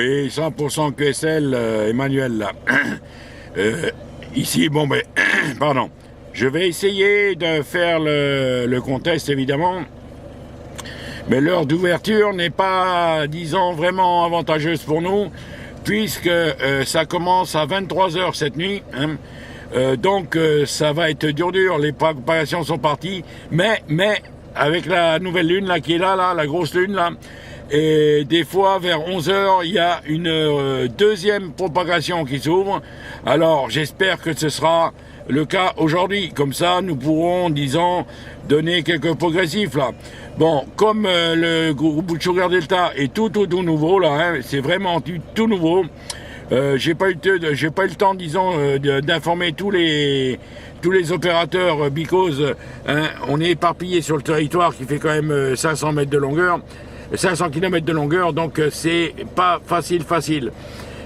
Oui, 100% QSL, Emmanuel, là. Ici, bon, ben, pardon. Je vais essayer de faire le contest, évidemment. Mais l'heure d'ouverture n'est pas, disons, vraiment avantageuse pour nous, puisque ça commence à 23 heures cette nuit. Hein. Donc, ça va être dur. Les préparations sont parties. Mais, avec la nouvelle lune, là, qui est là, la grosse lune, là, et des fois, vers 11 heures, il y a une deuxième propagation qui s'ouvre. Alors, j'espère que ce sera le cas aujourd'hui. Comme ça, nous pourrons, disons, donner quelques progressifs, là. Bon, comme le groupe Sugar Delta est tout nouveau, là, hein, c'est vraiment tout nouveau. J'ai pas eu le temps, disons, d'informer tous les opérateurs, because hein, on est éparpillé sur le territoire qui fait quand même 500 mètres de longueur. 500 km de longueur, donc c'est pas facile.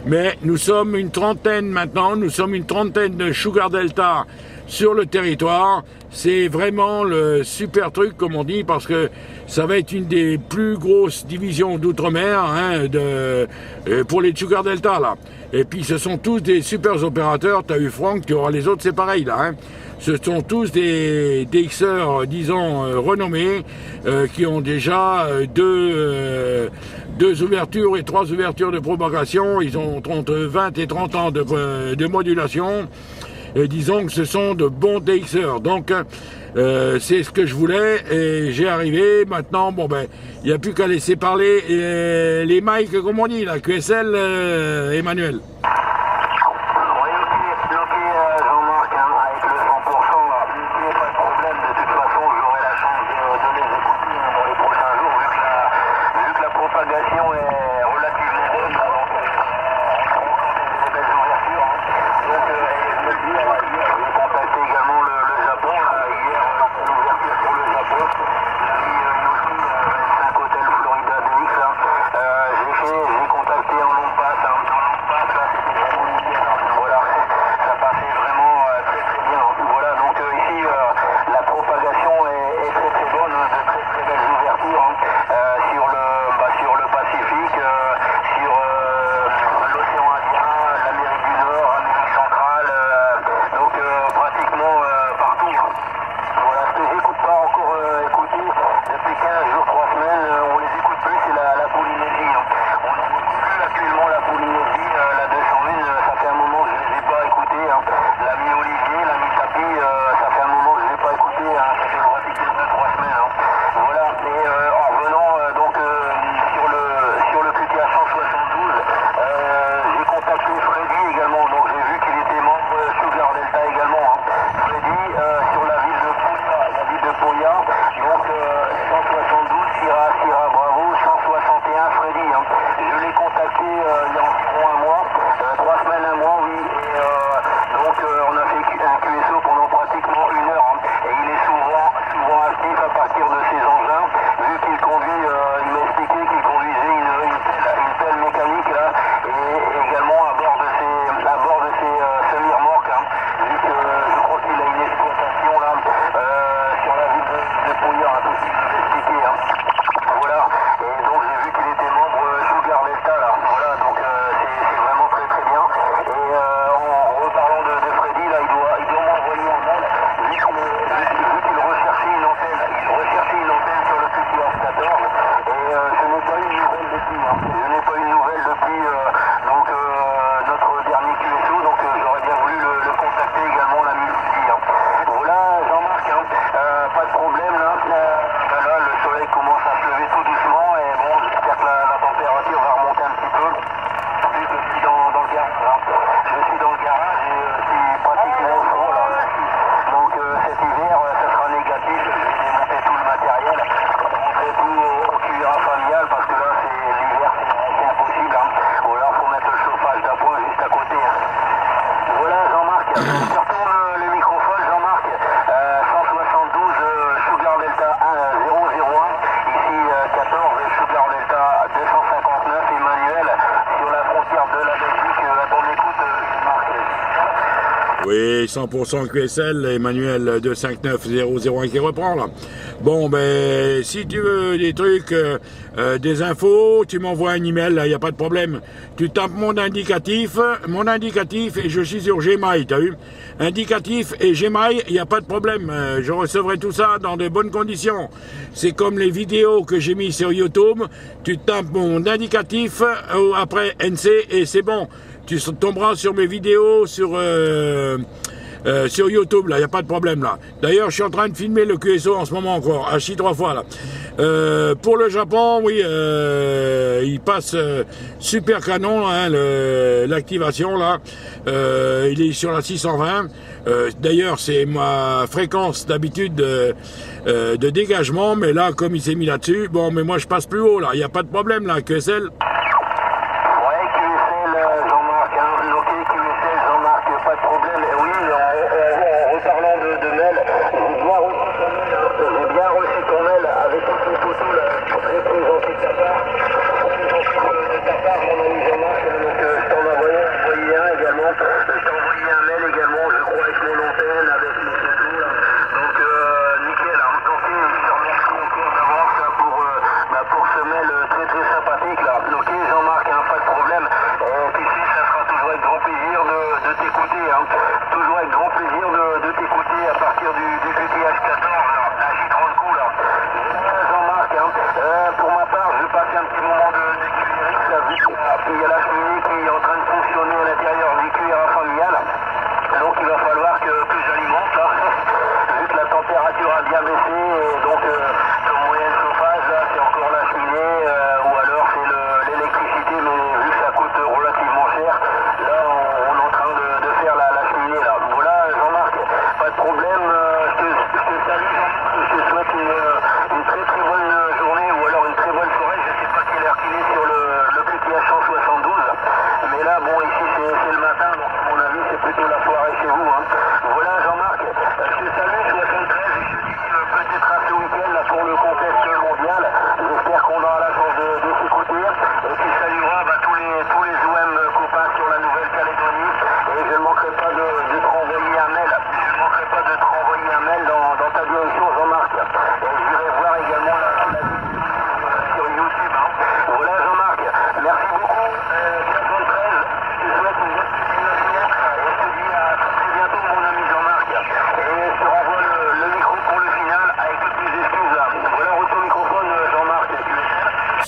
Mais nous sommes une trentaine maintenant, nous sommes une trentaine de Sugar Delta sur le territoire. C'est vraiment le super truc, comme on dit, parce que ça va être une des plus grosses divisions d'outre-mer hein, pour les Sugar Delta, là. Et puis ce sont tous des super opérateurs, tu as eu Franck, tu auras les autres, c'est pareil, là. Hein. Ce sont tous des DXeurs, disons, renommés, qui ont déjà deux ouvertures et 3 ouvertures de propagation. Ils ont entre 20 et 30 ans de modulation. Et disons que ce sont de bons DXeurs. Donc, c'est ce que je voulais et j'ai arrivé. Maintenant, bon ben, il n'y a plus qu'à laisser parler les mics, comme on dit, la QSL, Emmanuel. Oui, 100% QSL, Emmanuel 259001 qui reprend là. Bon, ben, si tu veux des trucs, des infos, tu m'envoies un email, là, il n'y a pas de problème. Tu tapes mon indicatif, et je suis sur Gmail, t'as vu? Indicatif et Gmail, il n'y a pas de problème. Je recevrai tout ça dans de bonnes conditions. C'est comme les vidéos que j'ai mis sur YouTube. Tu tapes mon indicatif, après NC, et c'est bon. Tu tomberas sur mes vidéos sur YouTube, là, il n'y a pas de problème, là. D'ailleurs, je suis en train de filmer le QSO en ce moment encore, à 3 fois, là. Pour le Japon, oui, il passe super canon, hein, l'activation, là. Il est sur la 620. D'ailleurs, c'est ma fréquence d'habitude de dégagement, mais là, comme il s'est mis là-dessus, bon, mais moi, je passe plus haut, là. Il n'y a pas de problème, là, QSL. «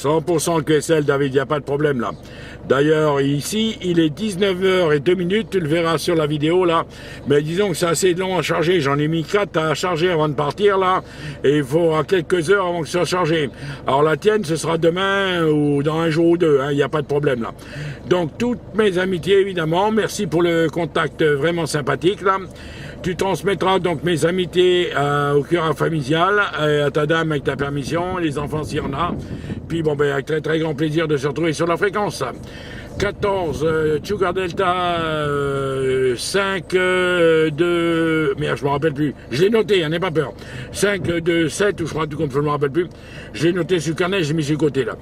100% QSL, David, il n'y a pas de problème là. D'ailleurs, ici, il est 19h02, tu le verras sur la vidéo là. Mais disons que c'est assez long à charger. J'en ai mis 4 à charger avant de partir là. Et il faudra quelques heures avant que ça soit chargé. Alors la tienne, ce sera demain ou dans un jour ou deux, hein, il n'y a pas de problème là. Donc, toutes mes amitiés, évidemment. Merci pour le contact vraiment sympathique là. Tu transmettras donc mes amitiés au cœur familial, à ta dame avec ta permission, les enfants s'il y en a. Puis bon, ben, avec très très grand plaisir de se retrouver sur la fréquence. 14, Sugar Delta, 5, 2, merde, je me rappelle plus. Je l'ai noté, hein, n'aie pas peur. 5, 2, 7, ou je crois tout comme je me rappelle plus. Je l'ai noté sur le carnet, j'ai mis sur le côté, là.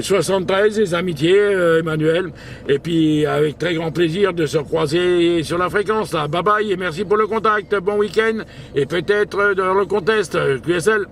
73, les amitiés, Emmanuel. Et puis, avec très grand plaisir de se croiser sur la fréquence, là. Bye bye, et merci pour le contact. Bon week-end. Et peut-être dans le contest, QSL.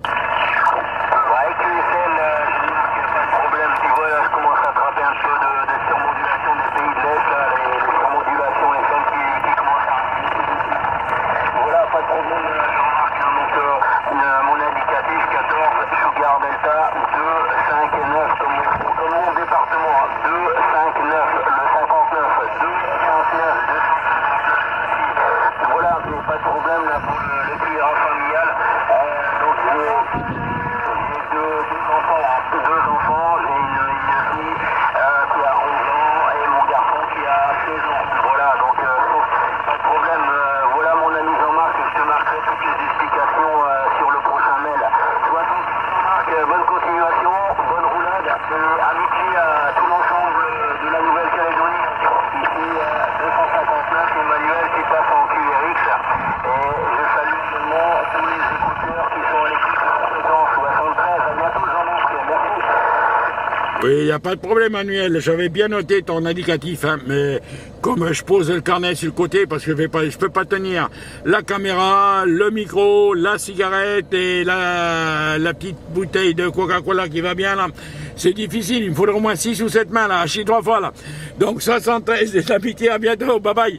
Bonne continuation. Oui, il n'y a pas de problème, Manuel. J'avais bien noté ton indicatif, hein, mais comme je pose le carnet sur le côté, parce que je peux pas tenir la caméra, le micro, la cigarette et la petite bouteille de Coca-Cola qui va bien là. C'est difficile, il me faudrait au moins 6 ou 7 mains là, haché 3 fois là. Donc 73 des amitiés, à bientôt, bye bye.